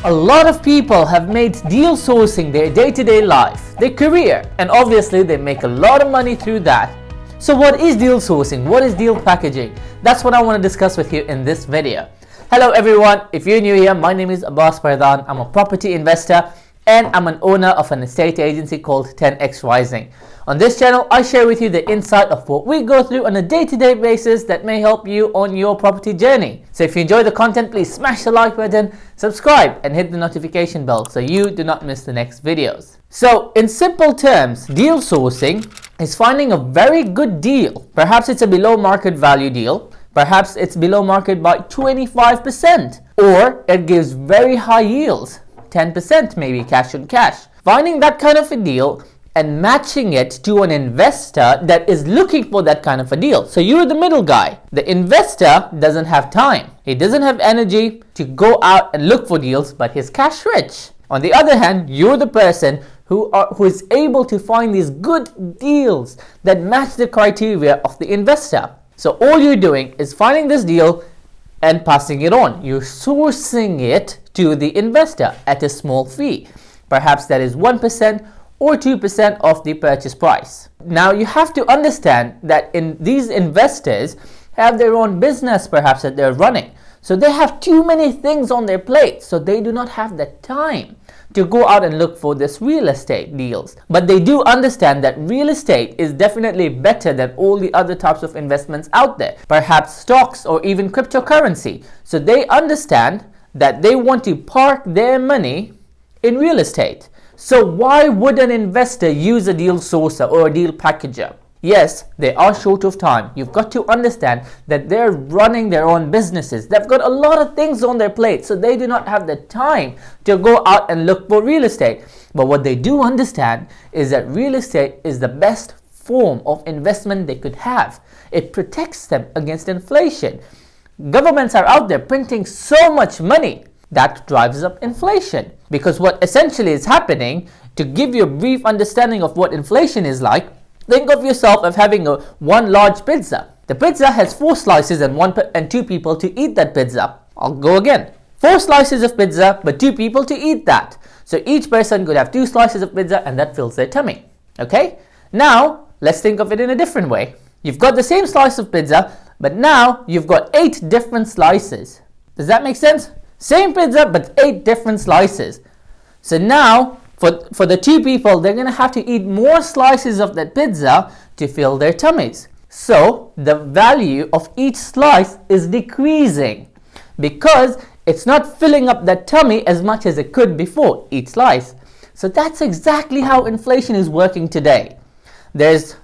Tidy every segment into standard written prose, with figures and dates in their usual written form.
A lot of people have made deal sourcing their day-to-day life, their career, and obviously they make a lot of money through that. So what is deal sourcing? What is deal packaging? That's what I want to discuss with you in this video. Hello everyone, if you're new here, my name is Abbas Pardhan. I'm a property investor and I'm an owner of an estate agency called 10x Rising. On this channel, I share with you the insight of what we go through on a day-to-day basis that may help you on your property journey. So if you enjoy the content, please smash the like button, subscribe and hit the notification bell so you do not miss the next videos. So in simple terms, deal sourcing is finding a very good deal. Perhaps it's a below market value deal. Perhaps it's below market by 25%, or it gives very high yields, 10% maybe cash on cash. Finding that kind of a deal and matching it to an investor that is looking for that kind of a deal. So you're the middle guy. The investor doesn't have time. He doesn't have energy to go out and look for deals, but he's cash rich. On the other hand, you're the person who is able to find these good deals that match the criteria of the investor. So all you're doing is finding this deal and passing it on. You're sourcing it to the investor at a small fee. Perhaps that is 1% or 2% of the purchase price. Now you have to understand that these investors have their own business perhaps that they're running. So they have too many things on their plate, so they do not have the time to go out and look for this real estate deals. But they do understand that real estate is definitely better than all the other types of investments out there, perhaps stocks or even cryptocurrency. So they understand that they want to park their money in real estate. So why would an investor use a deal sourcer or a deal packager? Yes, they are short of time. You've got to understand that they're running their own businesses. They've got a lot of things on their plate, so they do not have the time to go out and look for real estate. But what they do understand is that real estate is the best form of investment they could have. It protects them against inflation. Governments are out there printing so much money that drives up inflation. Because what essentially is happening, to give you a brief understanding of what inflation is like, think of yourself as having one large pizza. The pizza has 4 slices and 2 people to eat that pizza. I'll go again. 4 slices of pizza, but 2 people to eat that. So each person could have 2 slices of pizza and that fills their tummy. Okay? Now, let's think of it in a different way. You've got the same slice of pizza, but now you've got 8 different slices. Does that make sense? Same pizza, but 8 different slices. So now, for the 2 people, they're going to have to eat more slices of that pizza to fill their tummies. So the value of each slice is decreasing because it's not filling up that tummy as much as it could before each slice. So that's exactly how inflation is working today. There's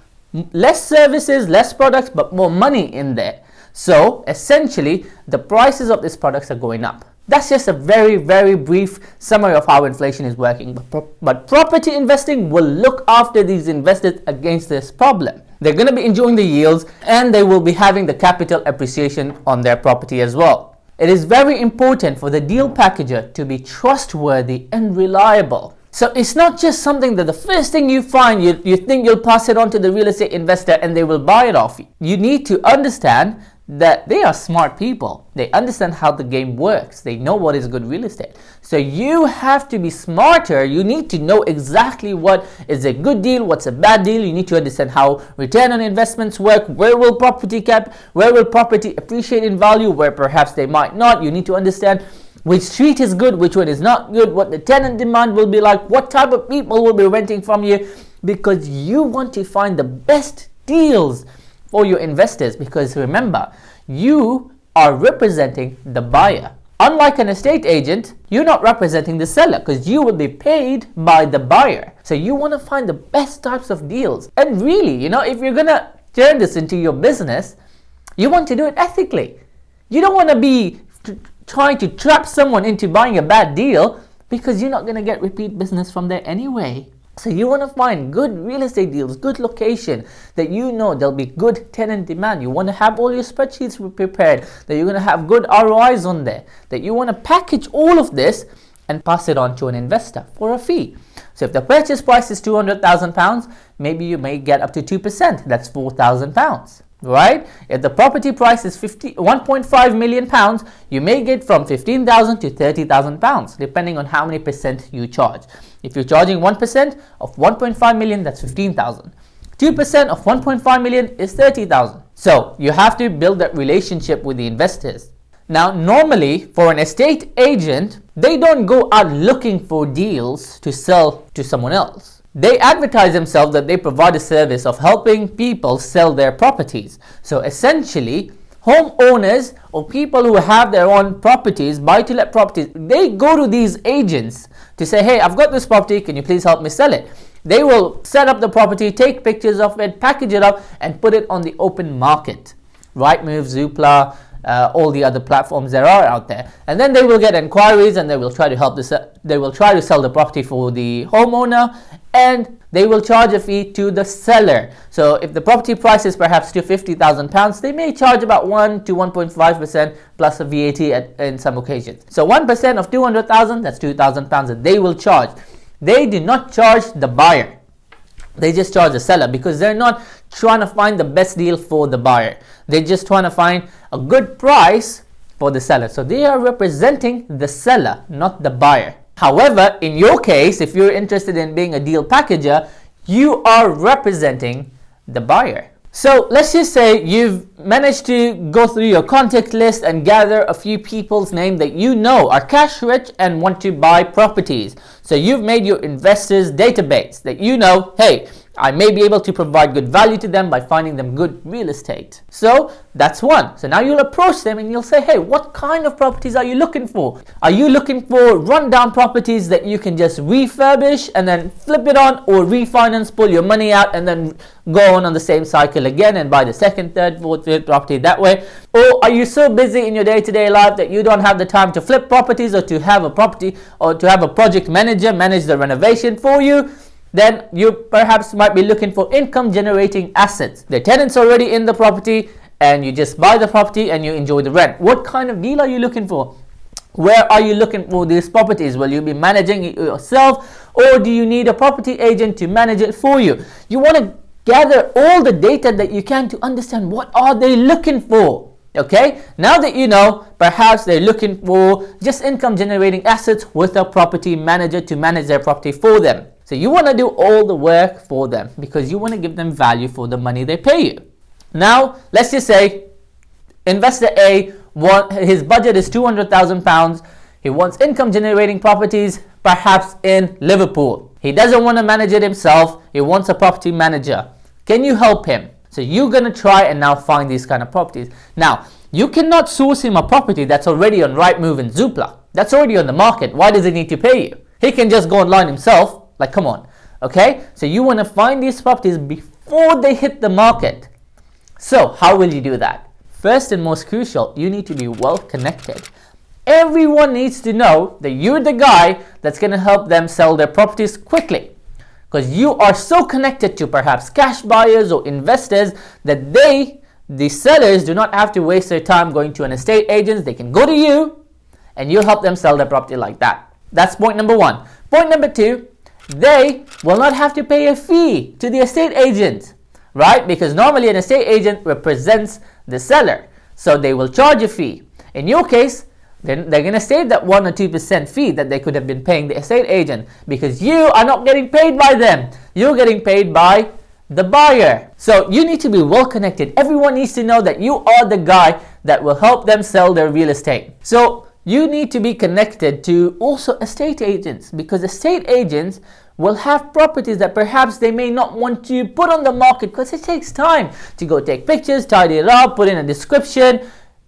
less services, less products, but more money in there. So essentially, the prices of these products are going up. That's just a very, very brief summary of how inflation is working. But property investing will look after these investors against this problem. They're going to be enjoying the yields and they will be having the capital appreciation on their property as well. It is very important for the deal packager to be trustworthy and reliable. So it's not just something that the first thing you find, you think you'll pass it on to the real estate investor and they will buy it off you. You need to understand that they are smart people. They understand how the game works. They know what is good real estate. So you have to be smarter. You need to know exactly what is a good deal, what's a bad deal. You need to understand how return on investments work. Where will property appreciate in value, where perhaps they might not. You need to understand which street is good, which one is not good, what the tenant demand will be like, what type of people will be renting from you, because you want to find the best deals for your investors. Because remember, you are representing the buyer. Unlike an estate agent, you're not representing the seller because you will be paid by the buyer. So you want to find the best types of deals. And really, if you're going to turn this into your business, you want to do it ethically. You don't want to be trying to trap someone into buying a bad deal because you're not going to get repeat business from there anyway. So you want to find good real estate deals, good location, that there'll be good tenant demand. You want to have all your spreadsheets prepared, that you're going to have good ROIs on there, that you want to package all of this and pass it on to an investor for a fee. So if the purchase price is £200,000, maybe you may get up to 2%. That's £4,000. right? If the property price is 1.5 million pounds, you may get from 15,000 to 30,000 pounds, depending on how many percent you charge. If you're charging 1% of 1.5 million, that's 15,000. 2% of 1.5 million is 30,000. So you have to build that relationship with the investors. Now, normally for an estate agent, they don't go out looking for deals to sell to someone else. They advertise themselves that they provide a service of helping people sell their properties. So essentially, homeowners or people who have their own properties, buy-to-let properties, they go to these agents to say, hey, I've got this property, can you please help me sell it? They will set up the property, take pictures of it, package it up, and put it on the open market. Rightmove, Zoopla, all the other platforms there are out there, and then they will get inquiries, and they will try to help they will try to sell the property for the homeowner, and they will charge a fee to the seller. So if the property price is perhaps to £50,000, they may charge about 1 to 1.5% plus a VAT in some occasions. So 1% of 200,000, that's £2,000 that they will charge. They do not charge the buyer. They just charge the seller, because they're not trying to find the best deal for the buyer. They're just trying to find a good price for the seller. So they are representing the seller, not the buyer. However, in your case, if you're interested in being a deal packager, you are representing the buyer. So let's just say you've managed to go through your contact list and gather a few people's names that you know are cash rich and want to buy properties. So you've made your investors database that you know, hey, I may be able to provide good value to them by finding them good real estate. So that's one. So now you'll approach them and you'll say, hey, what kind of properties are you looking for? Are you looking for rundown properties that you can just refurbish and then flip it on, or refinance, pull your money out and then go on the same cycle again and buy the second, third, fourth, fifth property that way? Or are you so busy in your day-to-day life that you don't have the time to flip properties, or to have a property, or to have a project manager manage the renovation for you? Then you perhaps might be looking for income generating assets. The tenant's already in the property and you just buy the property and you enjoy the rent. What kind of deal are you looking for? Where are you looking for these properties? Will you be managing it yourself, or do you need a property agent to manage it for you? You want to gather all the data that you can to understand what are they looking for. Okay, now that you know, perhaps they're looking for just income generating assets with a property manager to manage their property for them. So you want to do all the work for them because you want to give them value for the money they pay you. Now, let's just say investor A, his budget is £200,000. He wants income generating properties, perhaps in Liverpool. He doesn't want to manage it himself. He wants a property manager. Can you help him? So you're going to try and now find these kind of properties. Now, you cannot source him a property that's already on Rightmove and Zoopla. That's already on the market. Why does he need to pay you? He can just go online himself. Like, come on. Okay? So you want to find these properties before they hit the market. So how will you do that? First and most crucial, you need to be well connected. Everyone needs to know that you're the guy that's going to help them sell their properties quickly. Because you are so connected to perhaps cash buyers or investors that the sellers, do not have to waste their time going to an estate agent. They can go to you and you'll help them sell their property like that. That's point number one. Point number two, they will not have to pay a fee to the estate agent, right? Because normally an estate agent represents the seller. So they will charge a fee. In your case, then they're going to save that 1 or 2% fee that they could have been paying the estate agent, because you are not getting paid by them. You're getting paid by the buyer. So you need to be well connected. Everyone needs to know that you are the guy that will help them sell their real estate. So you need to be connected to also estate agents, because estate agents will have properties that perhaps they may not want to put on the market because it takes time to go take pictures, tidy it up, put in a description,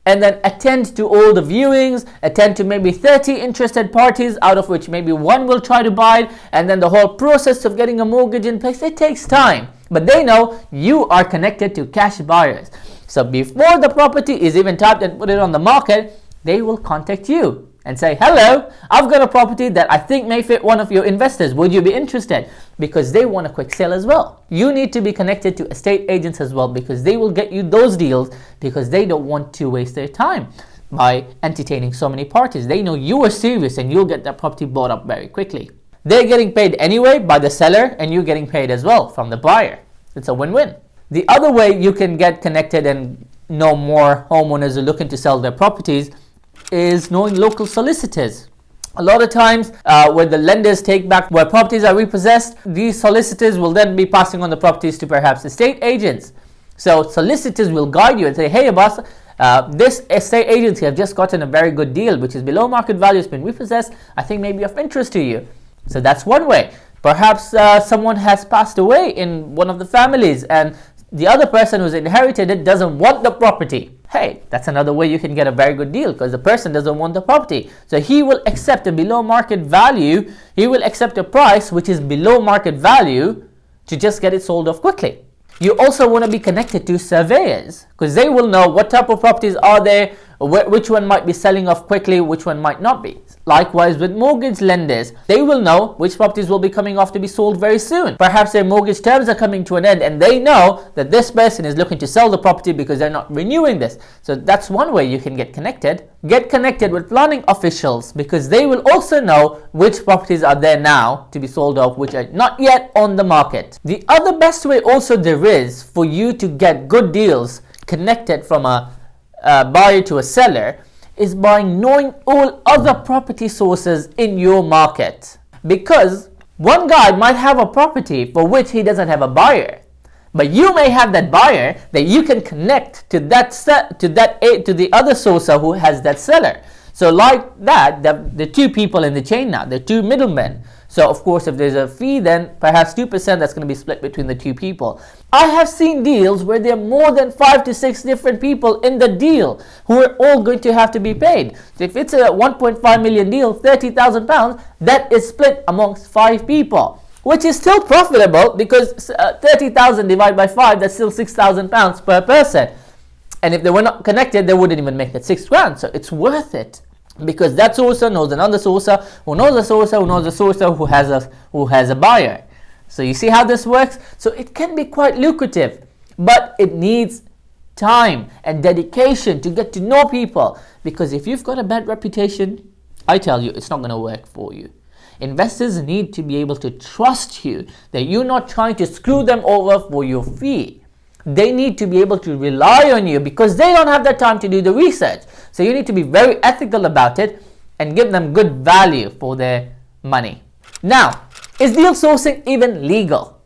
and then attend to all the viewings, attend to maybe 30 interested parties, out of which maybe one will try to buy it, and then the whole process of getting a mortgage in place, it takes time. But they know you are connected to cash buyers. So before the property is even typed and put it on the market, they will contact you and say, hello, I've got a property that I think may fit one of your investors. Would you be interested? Because they want a quick sale as well. You need to be connected to estate agents as well, because they will get you those deals, because they don't want to waste their time by entertaining so many parties. They know you are serious and you'll get that property bought up very quickly. They're getting paid anyway by the seller, and you're getting paid as well from the buyer. It's a win-win. The other way you can get connected and know more homeowners who are looking to sell their properties is knowing local solicitors. A lot of times when the lenders take back where properties are repossessed, these solicitors will then be passing on the properties to perhaps estate agents. So solicitors will guide you and say, hey boss, this estate agency have just gotten a very good deal which is below market value, it's been repossessed, I think may be of interest to you. So that's one way. Perhaps someone has passed away in one of the families and the other person who's inherited it doesn't want the property. Hey, that's another way you can get a very good deal, because the person doesn't want the property. So he will accept a below market value, he will accept a price which is below market value to just get it sold off quickly. You also want to be connected to surveyors, because they will know what type of properties are there, which one might be selling off quickly, which one might not be. Likewise with mortgage lenders, they will know which properties will be coming off to be sold very soon. Perhaps their mortgage terms are coming to an end and they know that this person is looking to sell the property because they're not renewing this. So that's one way you can get connected. Get connected with planning officials, because they will also know which properties are there now to be sold off which are not yet on the market. The other best way also there is for you to get good deals connected from a buyer to a seller is by knowing all other property sources in your market. Because one guy might have a property for which he doesn't have a buyer, but you may have that buyer that you can connect to the other sourcer who has that seller. So like that, the two people in the chain now, the two middlemen. So of course if there's a fee, then perhaps 2% that's going to be split between the two people. I have seen deals where there are more than 5 to 6 different people in the deal who are all going to have to be paid. So if it's a 1.5 million deal, £30,000, that is split amongst 5 people, which is still profitable, because 30,000 divided by 5, that's still £6,000 per person. And if they were not connected, they wouldn't even make that £6,000. So it's worth it, because that sourcer knows another sourcer who knows a sourcer who knows a sourcer who has a buyer. So you see how this works? So it can be quite lucrative, but it needs time and dedication to get to know people, because if you've got a bad reputation, I tell you, it's not going to work for you. Investors need to be able to trust you, that you're not trying to screw them over for your fee. They need to be able to rely on you, because they don't have the time to do the research. So you need to be very ethical about it and give them good value for their money. Now, is deal sourcing even legal?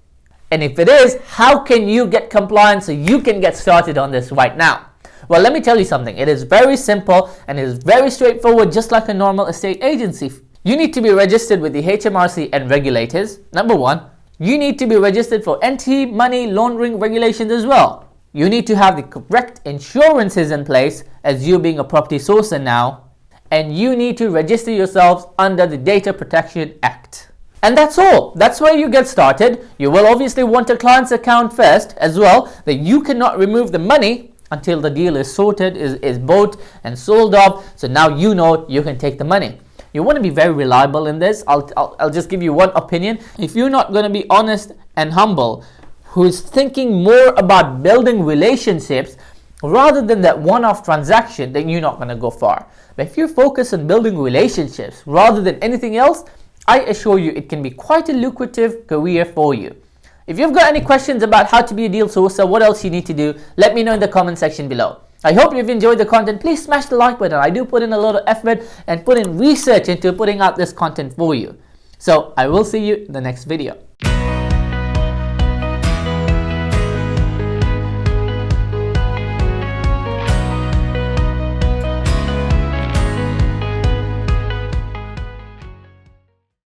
And if it is, how can you get compliant so you can get started on this right now? Well, let me tell you something. It is very simple and it is very straightforward, just like a normal estate agency. You need to be registered with the HMRC and regulators, number one. You need to be registered for anti-money laundering regulations as well. You need to have the correct insurances in place, as you being a property sourcer now. And you need to register yourselves under the Data Protection Act. And that's all. That's where you get started. You will obviously want a client's account first as well, that you cannot remove the money until the deal is sorted, is bought and sold off. So now you know you can take the money. You want to be very reliable in this. I'll just give you one opinion. If you're not going to be honest and humble, who's thinking more about building relationships rather than that one-off transaction, then you're not going to go far. But if you focus on building relationships rather than anything else, I assure you it can be quite a lucrative career for you. If you've got any questions about how to be a deal sourcer, what else you need to do, let me know in the comment section below. I hope you've enjoyed the content. Please smash the like button. I do put in a lot of effort and put in research into putting out this content for you. So I will see you in the next video.